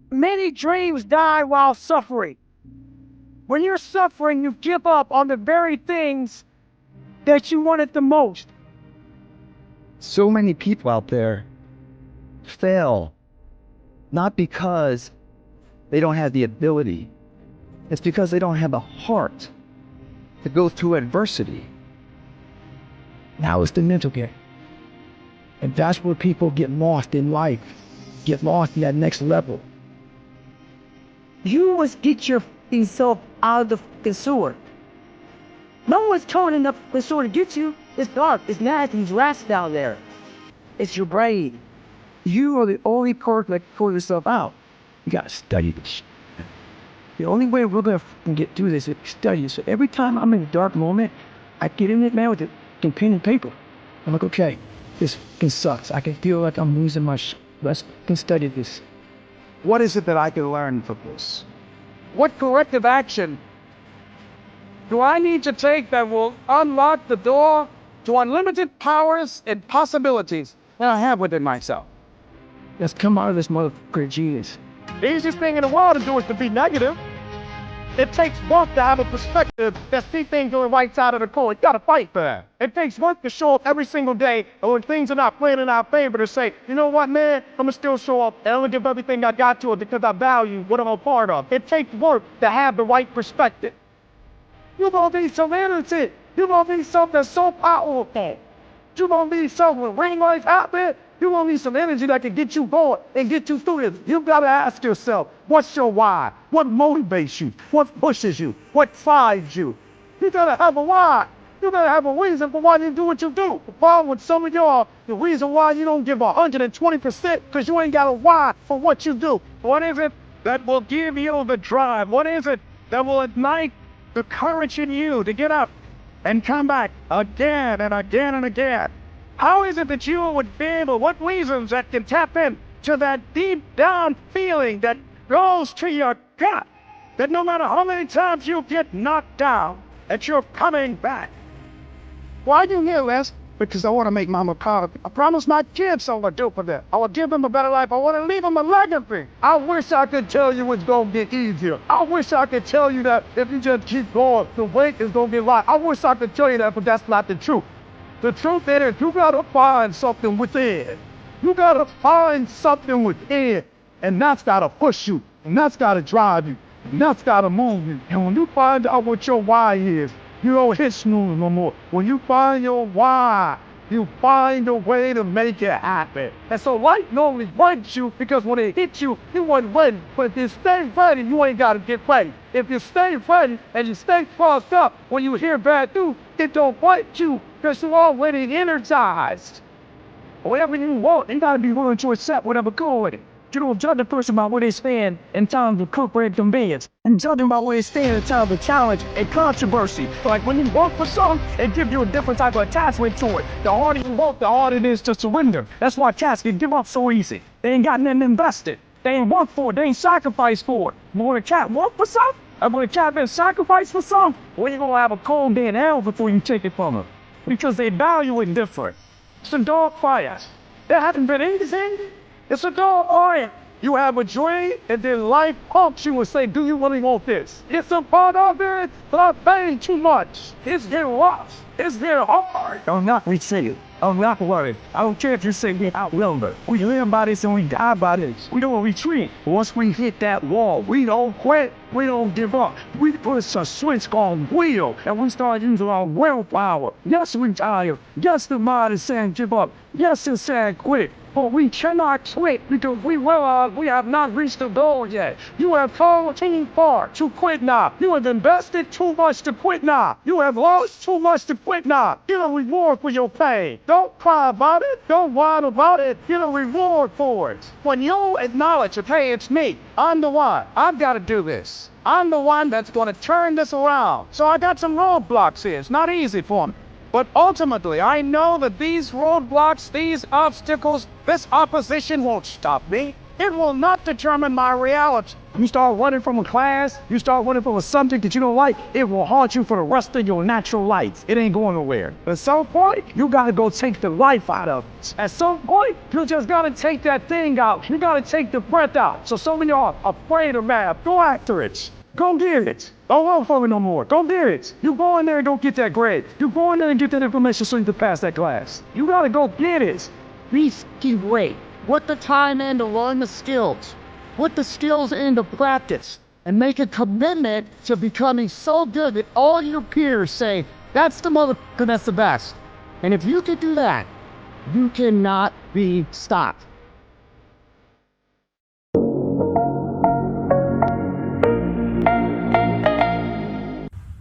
Many dreams die while suffering. When you're suffering, you give up on the very things that you wanted the most. So many people out there fail, not because they don't have the ability. It's because they don't have a heart to go through adversity. Now it's the mental game. And that's where people get lost in life, get lost in that next level. You must get your self out of the sewer. No one's turning up the sewer to get you. It's dark, it's nasty, it's rats down there. It's your brain. You are the only person that can pull yourself out. You gotta study this. The only way we're gonna get through this is study. So every time I'm in a dark moment, I get in it, man, with a pen and paper. I'm like, okay, this sucks. I can feel like I'm losing my let's study this. What is it that I can learn from this? What corrective action do I need to take that will unlock the door to unlimited powers and possibilities that I have within myself? Let's come out of this motherfucker genius. The easiest thing in the world to do is to be negative. It takes work to have a perspective that sees things on the right side of the coin. You gotta fight for that. It takes work to show up every single day, and when things are not playing in our favor, to say, you know what, man, I'm gonna still show up, and I'm gonna give everything I got to it because I value what I'm a part of. It takes work to have the right perspective. You gonna need some energy. You gonna need something that's so powerful. You gonna need something with ring lights out there. You gonna need some energy that can get you going and get you through this. You gotta ask yourself, what's your why? What motivates you? What pushes you? What drives you? You gotta have a why. You gotta have a reason for why you do what you do. The problem with some of y'all, the reason why you don't give 120% because you ain't got a why for what you do. What is it that will give you the drive? What is it that will ignite the courage in you to get up and come back again and again and again? How is it that you would be able, what reasons that can tap in to that deep down feeling that goes to your gut, that no matter how many times you get knocked down, that you're coming back? Why do you hear this? Because I want to make mama proud. I promised my kids I would do for them. I would give them a better life. I want to leave them a legacy. I wish I could tell you it's going to get easier. I wish I could tell you that if you just keep going, the wait is going to be light. I wish I could tell you that, but that's not the truth. The truth is, you gotta find something within. You gotta find something within, and that's gotta push you, and that's gotta drive you, and that's gotta move you. And when you find out what your why is, you don't hit snooze no more. When you find your why, you find a way to make it happen. And so life normally runs you because when it hits you, you wasn't ready. But if you stay ready, you ain't gotta get ready. If you stay ready and you stay crossed up, when you hear bad news, it don't bite you because you're already energized. Whatever you want, you gotta be willing to accept whatever goes with it. You don't judge a person by where they stand in times of corporate convenience, and judge them by where they stand in times of challenge and controversy. Like when you work for something, it gives you a different type of attachment to it. The harder you work, the harder it is to surrender. That's why cats can give up so easy. They ain't got nothing invested. They ain't worked for it. They ain't sacrificed for it. But when a cat work for something, and when a cat been sacrificed for something, well, you're gonna have a cold day in hell before you take it from them. Because they value it different. It's a dog fire. There hasn't been anything. It's a dog fire. You have a dream, and then life pumps you and say, do you really want this? It's a part of it, but I'm paying too much. It's getting rough. It's getting hard. I'm not resilient. I'm not worried. I don't care if you say we outnumbered. We live by this and we die by this. We don't retreat. Once we hit that wall, we don't quit. We don't give up. We put a switch on wheel, and we start using our willpower. Yes, we tired. Yes, the mind is saying give up. Yes, it's saying quit. But we cannot quit because we realize we have not reached the goal yet. You have fallen too far to quit now. You have invested too much to quit now. You have lost too much to quit now. Get a reward for your pain. Don't cry about it. Don't whine about it. Get a reward for it. When you acknowledge that, hey, it's me. I'm the one. I've got to do this. I'm the one that's going to turn this around. So I got some roadblocks here. It's not easy for me. But ultimately, I know that these roadblocks, these obstacles, this opposition won't stop me. It will not determine my reality. You start running from a class, you start running from a subject that you don't like, it will haunt you for the rest of your natural life. It ain't going nowhere. At some point, you gotta go take the life out of it. At some point, you just gotta take that thing out. You gotta take the breath out. So some of y'all are afraid of math. Go after it. Go get it. Don't run for it no more. Go get it. You go in there and go get that grade. You go in there and get that information so you can pass that class. You gotta go get it. Be f***ing great. Put the time in to learn the skills. Put the skills into practice. And make a commitment to becoming so good that all your peers say, that's the motherfucker that's the best. And if you can do that, you cannot be stopped.